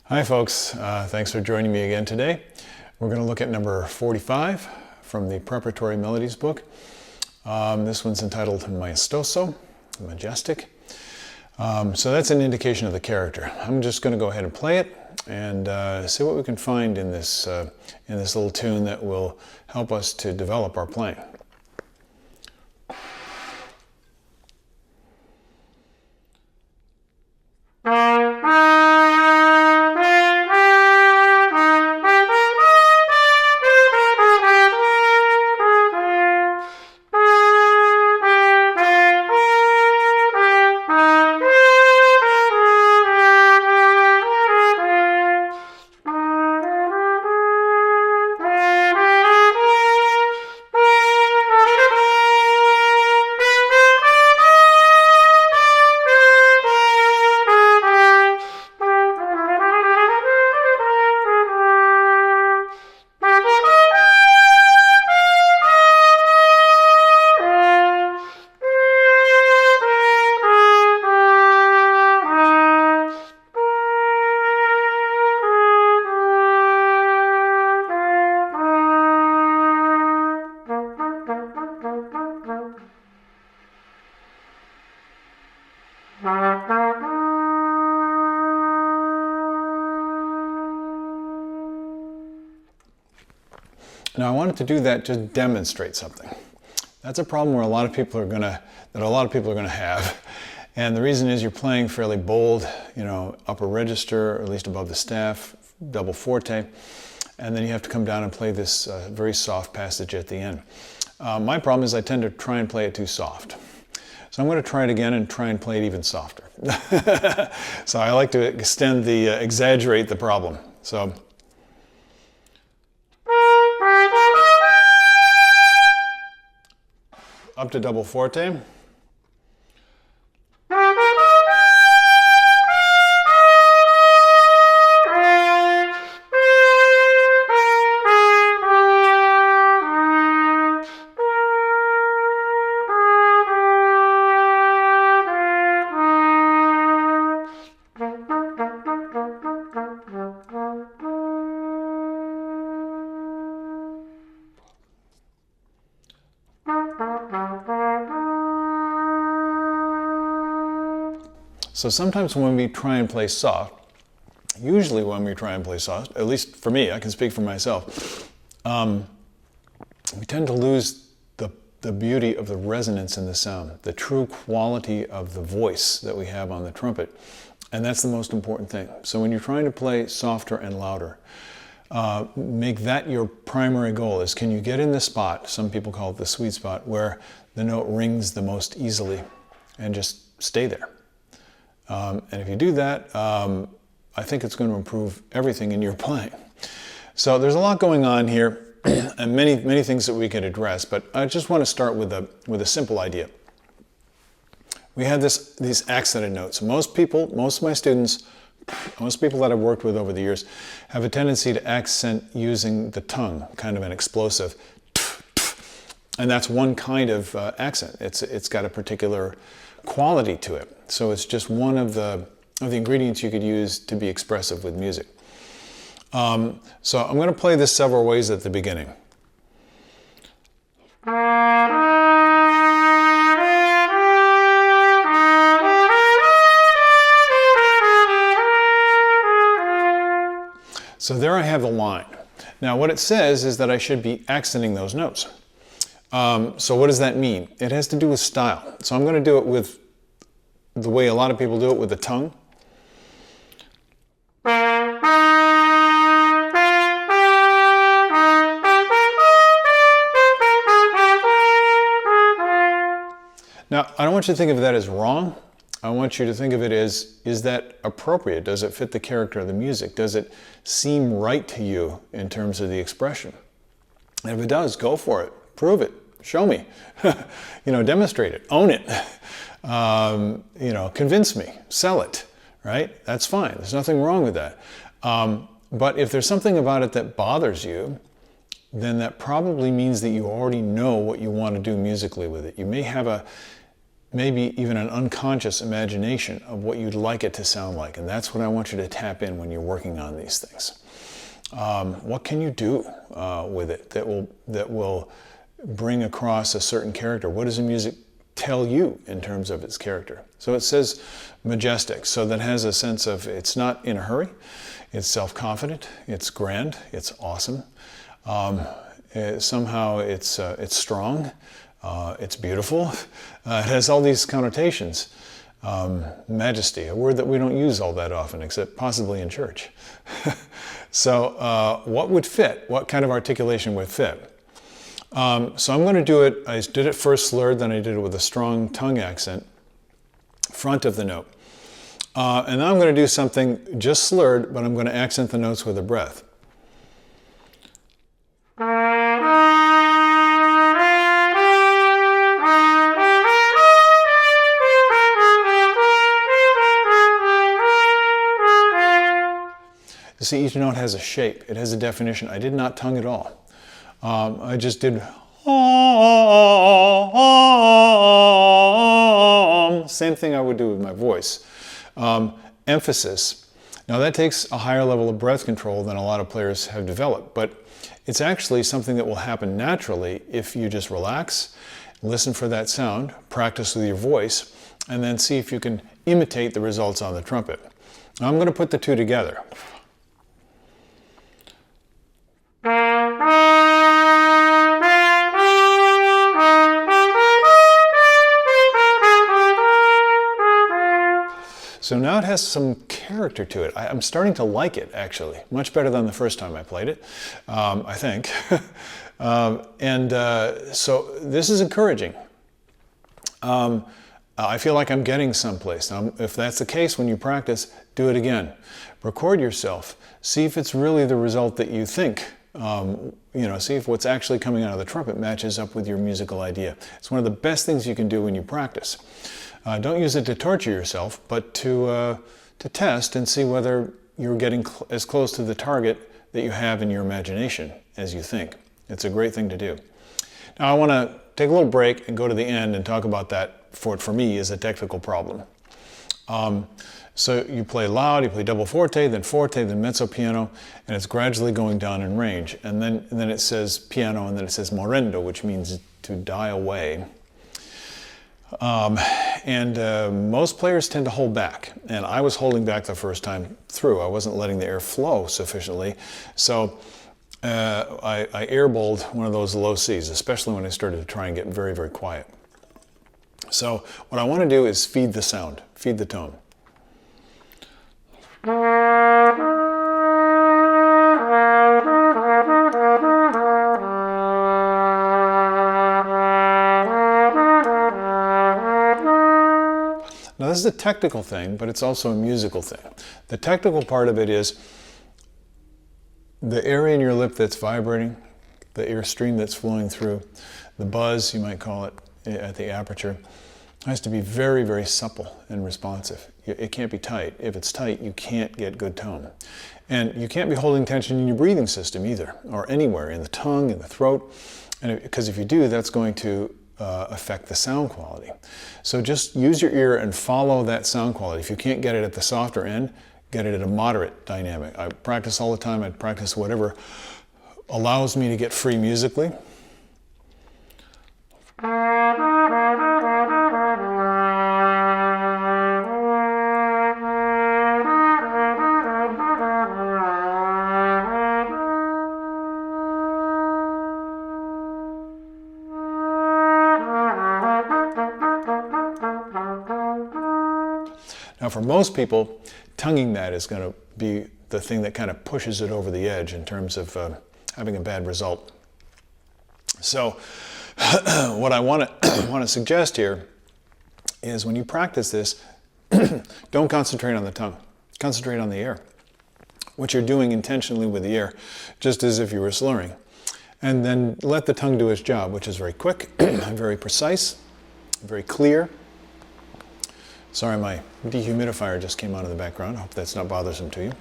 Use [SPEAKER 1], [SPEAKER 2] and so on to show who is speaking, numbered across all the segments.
[SPEAKER 1] Hi folks, thanks for joining me again today. We're going to look at number 45 from the Preparatory Melodies book. This one's entitled Maestoso, Majestic. So that's an indication of the character. I'm just going to go ahead and play it and see what we can find in this little tune that will help us to develop our playing. Now I wanted to do that to demonstrate something. That's a problem where a lot of people are going to have. And the reason is you're playing fairly bold, upper register, or at least above the staff, double forte, and then you have to come down and play this very soft passage at the end. My problem is I tend to try and play it too soft. So I'm going to try it again and try and play it even softer. So I like to exaggerate the problem. So. Up to double forte. So sometimes when we try and play soft, usually when we try and play soft, at least for me, I can speak for myself, we tend to lose the beauty of the resonance in the sound, the true quality of the voice that we have on the trumpet. And that's the most important thing. So when you're trying to play softer and louder, make that your primary goal is, can you get in the spot, some people call it the sweet spot, where the note rings the most easily, and just stay there. And if you do that, I think it's going to improve everything in your playing. So there's a lot going on here, and many things that we could address, but I just want to start with a simple idea. We have these accented notes. Most of my students, most people that I've worked with over the years, have a tendency to accent using the tongue, kind of an explosive, and that's one kind of accent. It's got a particular quality to it. So it's just one of the ingredients you could use to be expressive with music. So I'm going to play this several ways at the beginning. So there I have the line. Now what it says is that I should be accenting those notes. So what does that mean? It has to do with style. So I'm going to do it with the way a lot of people do it, with the tongue. Now, I don't want you to think of that as wrong. I want you to think of it as, is that appropriate? Does it fit the character of the music? Does it seem right to you in terms of the expression? And if it does, go for it. Prove it. Show me. Demonstrate it. Own it. Convince me. Sell it. Right? That's fine. There's nothing wrong with that. But if there's something about it that bothers you, then that probably means that you already know what you want to do musically with it. You may have maybe even an unconscious imagination of what you'd like it to sound like. And that's what I want you to tap in when you're working on these things. What can you do with it that will bring across a certain character? What does the music tell you in terms of its character? So it says majestic, so that has a sense of it's not in a hurry, it's self-confident, it's grand, it's awesome. Somehow it's strong, it's beautiful. It has all these connotations. Majesty, a word that we don't use all that often, except possibly in church. So what would fit? What kind of articulation would fit? So I'm going to do it, I did it first slurred, then I did it with a strong tongue accent, front of the note. And now I'm going to do something just slurred, but I'm going to accent the notes with a breath. You see, each note has a shape. It has a definition. I did not tongue at all. I just did same thing I would do with my voice. Emphasis. Now that takes a higher level of breath control than a lot of players have developed, but it's actually something that will happen naturally if you just relax, listen for that sound, practice with your voice, and then see if you can imitate the results on the trumpet. Now I'm going to put the two together. So now it has some character to it. I'm starting to like it, actually, much better than the first time I played it, I think. So this is encouraging. I feel like I'm getting someplace. Now, if that's the case, when you practice, do it again. Record yourself. See if it's really the result that you think. See if what's actually coming out of the trumpet matches up with your musical idea. It's one of the best things you can do when you practice. Don't use it to torture yourself, but to test and see whether you're getting as close to the target that you have in your imagination as you think. It's a great thing to do. Now I want to take a little break and go to the end and talk about that. For me is a technical problem. So you play loud, you play double forte, then mezzo piano, and it's gradually going down in range. And then it says piano, and then it says morendo, which means to die away. Most players tend to hold back, and I was holding back the first time through. I wasn't letting the air flow sufficiently, so I airbowled one of those low Cs, especially when I started to try and get very, very quiet. So what I want to do is feed the sound, feed the tone. Now this is a technical thing, but it's also a musical thing. The technical part of it is the area in your lip that's vibrating, the air stream that's flowing through, the buzz, you might call it, at the aperture, has to be very, very supple and responsive. It can't be tight. If it's tight, you can't get good tone. And you can't be holding tension in your breathing system either, or anywhere, in the tongue, in the throat, because if you do, that's going to affect the sound quality. So just use your ear and follow that sound quality. If you can't get it at the softer end, get it at a moderate dynamic. I practice all the time. I practice whatever allows me to get free musically. Now for most people, tonguing that is going to be the thing that kind of pushes it over the edge in terms of having a bad result. So what I want to suggest here is when you practice this, don't concentrate on the tongue. Concentrate on the air. What you're doing intentionally with the air, just as if you were slurring. And then let the tongue do its job, which is very quick, very precise, very clear. Sorry, my dehumidifier just came out of the background. I hope that's not bothersome to you.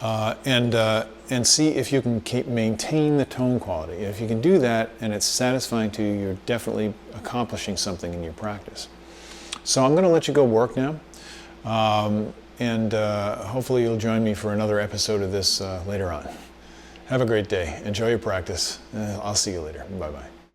[SPEAKER 1] and see if you can maintain the tone quality. If you can do that and it's satisfying to you, you're definitely accomplishing something in your practice. So I'm going to let you go work now, and hopefully you'll join me for another episode of this later on. Have a great day. Enjoy your practice. I'll see you later. Bye-bye.